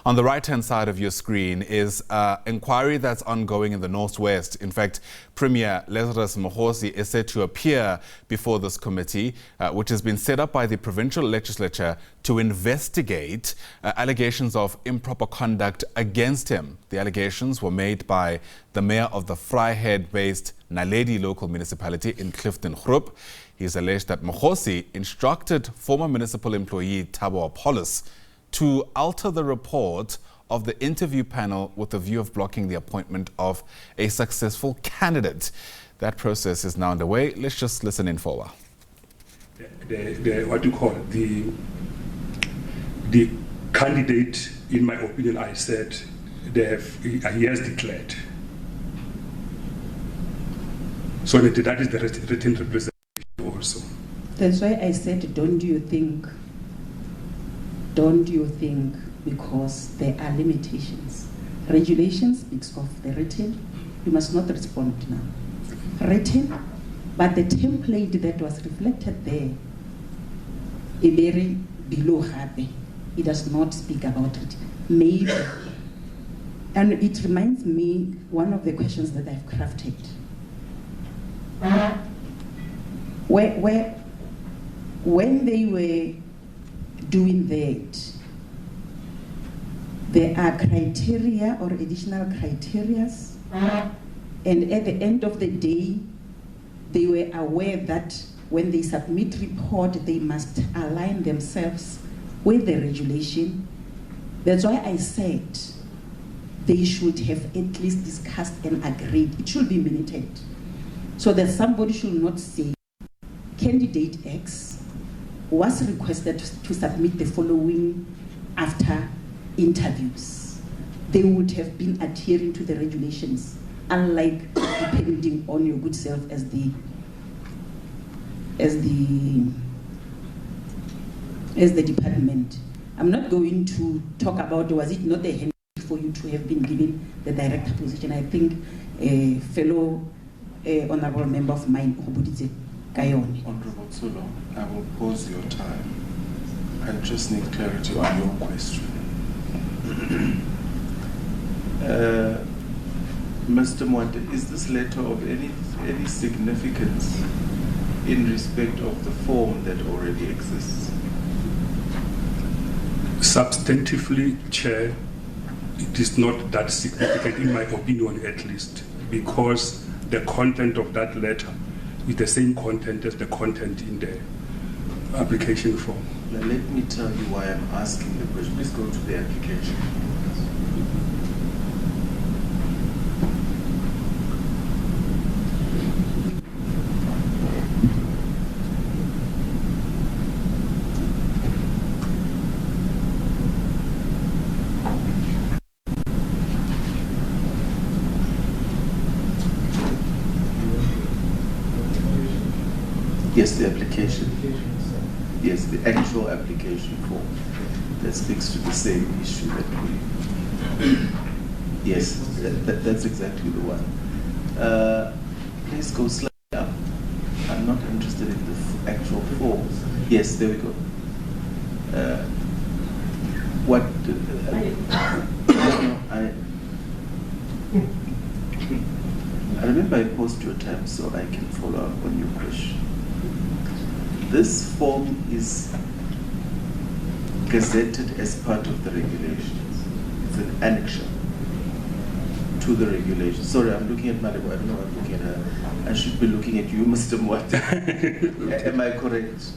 On the right-hand side of your screen is an inquiry that's ongoing in the Northwest. In fact, Premier Lazarus Mokgosi is set to appear before this committee, which has been set up by the provincial legislature to investigate allegations of improper conduct against him. The allegations were made by the mayor of the Vryheid-based Naledi Local Municipality in Clifton Groep. He's alleged that Mokgosi instructed former municipal employee Thabo Apollos to alter the report of the interview panel with the view of blocking the appointment of a successful candidate. That process is now underway. Let's just listen in for a while. The candidate, in my opinion, I said, he has declared. So that is the written representation also. That's why I said, don't you think, because there are limitations. Regulation speaks of the written. You must not respond now. Written, but the template that was reflected there, a very below happy. It does not speak about it. Maybe. And it reminds me one of the questions that I've crafted. When they were doing that, there are criteria or additional criteria, and at the end of the day, they were aware that when they submit report, they must align themselves with the regulation. That's why I said they should have at least discussed and agreed. It should be minuted, so that somebody should not say candidate X was requested to submit the following after interviews. They would have been adhering to the regulations, unlike depending on your good self as the department. I'm not going to talk about was it not a hand for you to have been given the director position. I think a fellow honorable member of mine, Obuditse Kayone. Honorable Tsulo, I will pause your time. I just need clarity on your question. Mr. Moate, is this letter of any significance in respect of the form that already exists? Substantively, Chair, it is not that significant, in my opinion at least, because the content of that letter is the same content as the content in the application form. Now let me tell you why I'm asking the question. Please go to the application. Yes, the application. Yes, the actual application form that speaks to the same issue that we. Yes, that's exactly the one. Please go slightly up. I'm not interested in the actual form. Yes, there we go. I remember I paused your time so I can follow up on your question. This form is gazetted as part of the regulations. It's an annexure to the regulations. Sorry, I'm looking at Malibu. I don't know what I'm looking at her. I should be looking at you, Mr. Moate. Am I correct?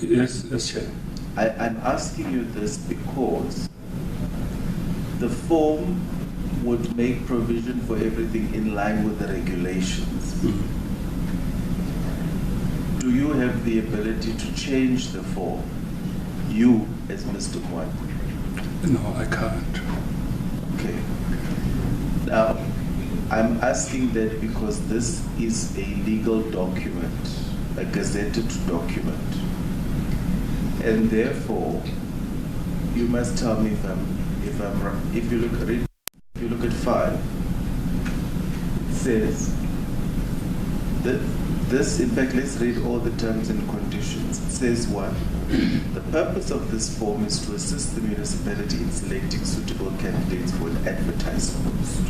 Yes, Chair. I'm asking you this because the form would make provision for everything in line with the regulations. Mm-hmm. Do you have the ability to change the form, you as Mr. Moate? No, I can't. Okay. Now, I'm asking that because this is a legal document, a gazetted document, and therefore, you must tell me if I'm wrong. If you look at it, if you look at 5, it says that this, in fact, let's read all the terms and conditions. It says what? The purpose of this form is to assist the municipality in selecting suitable candidates for an advertised post.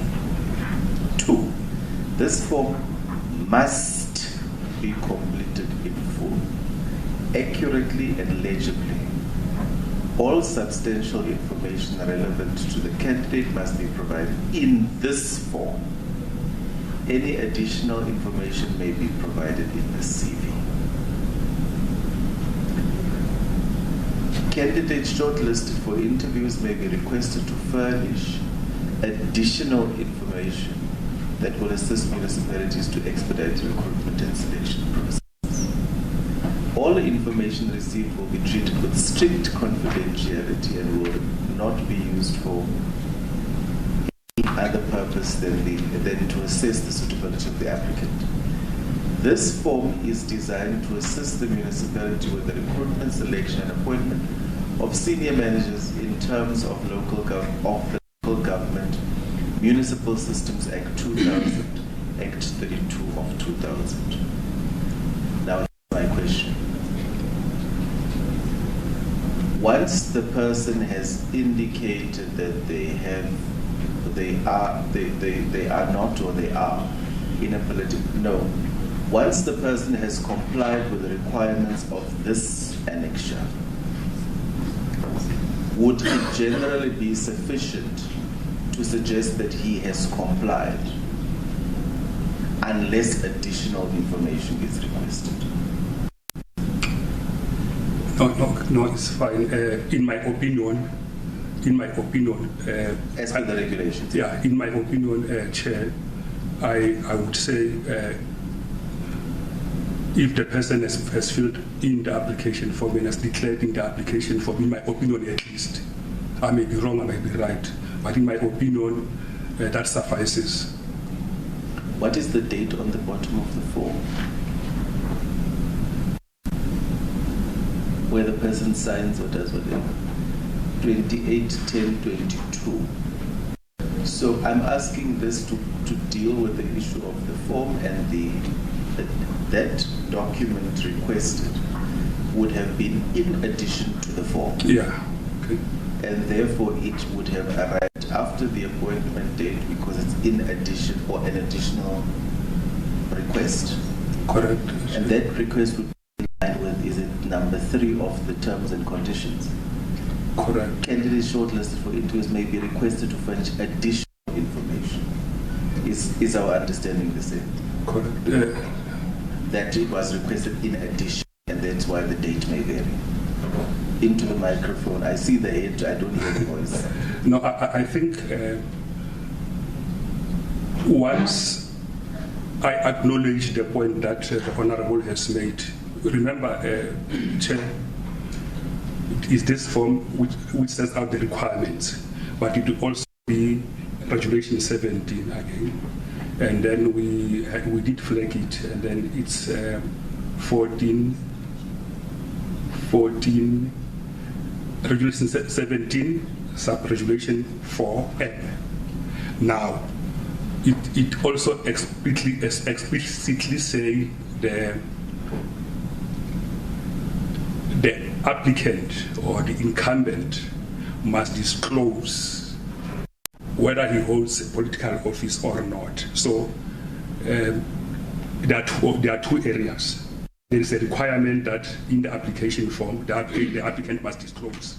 2. This form must be completed in full, accurately and legibly. All substantial information relevant to the candidate must be provided in this form. Any additional information may be provided in the CV. Candidates shortlisted for interviews may be requested to furnish additional information that will assist municipalities to expedite the recruitment and selection process. All information received will be treated with strict confidentiality and will not be used for any other purpose than to assess the suitability of the applicant. This form is designed to assist the municipality with the recruitment, selection, and appointment of senior managers in terms of the Local Government Municipal Systems Act 2000, Act 32 of 2000. Now, my question. Once the person has indicated that they are not or they are in a political, no. Once the person has complied with the requirements of this annexure, would it generally be sufficient to suggest that he has complied unless additional information is requested? No, it's fine. In my opinion, as per the regulations. Yeah, in my opinion, Chair, I would say if the person has filled in the application form and has declared in the application form, in my opinion at least, I may be wrong, I may be right, but in my opinion, that suffices. What is the date on the bottom of the form? Where the person signs or does whatever. 28/10/22. So I'm asking this to deal with the issue of the form and that document requested would have been in addition to the form. Yeah. Okay. And therefore it would have arrived after the appointment date because it's in addition or an additional request. Correct. And that request would be in line with, is it number 3 of the terms and conditions? Correct. Candidates shortlisted for interviews may be requested to furnish additional information. Is our understanding the same? Correct. That it was requested in addition, and that's why the date may vary. Into the microphone. I see the head, I don't hear the voice. No, I think once I acknowledge the point that the Honourable has made, remember, Chair, it is this form which sets out the requirements, but it will also be Regulation 17 again. And then we did flag it, and then it's 14, Regulation 17, sub-regulation 4M. Now, it also explicitly say the applicant or the incumbent must disclose whether he holds a political office or not. So there are two areas. There is a requirement that in the application form, the applicant must disclose.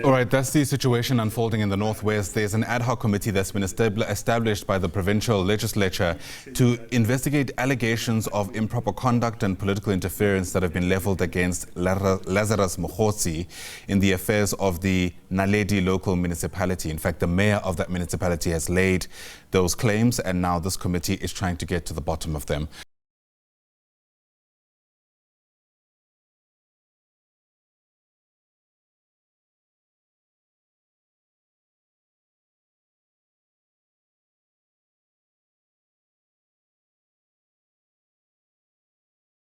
All right, that's the situation unfolding in the Northwest. There's an ad hoc committee that's been established by the provincial legislature to investigate allegations of improper conduct and political interference that have been leveled against Lazarus Mokgosi in the affairs of the Naledi Local Municipality. In fact, the mayor of that municipality has laid those claims, and now this committee is trying to get to the bottom of them.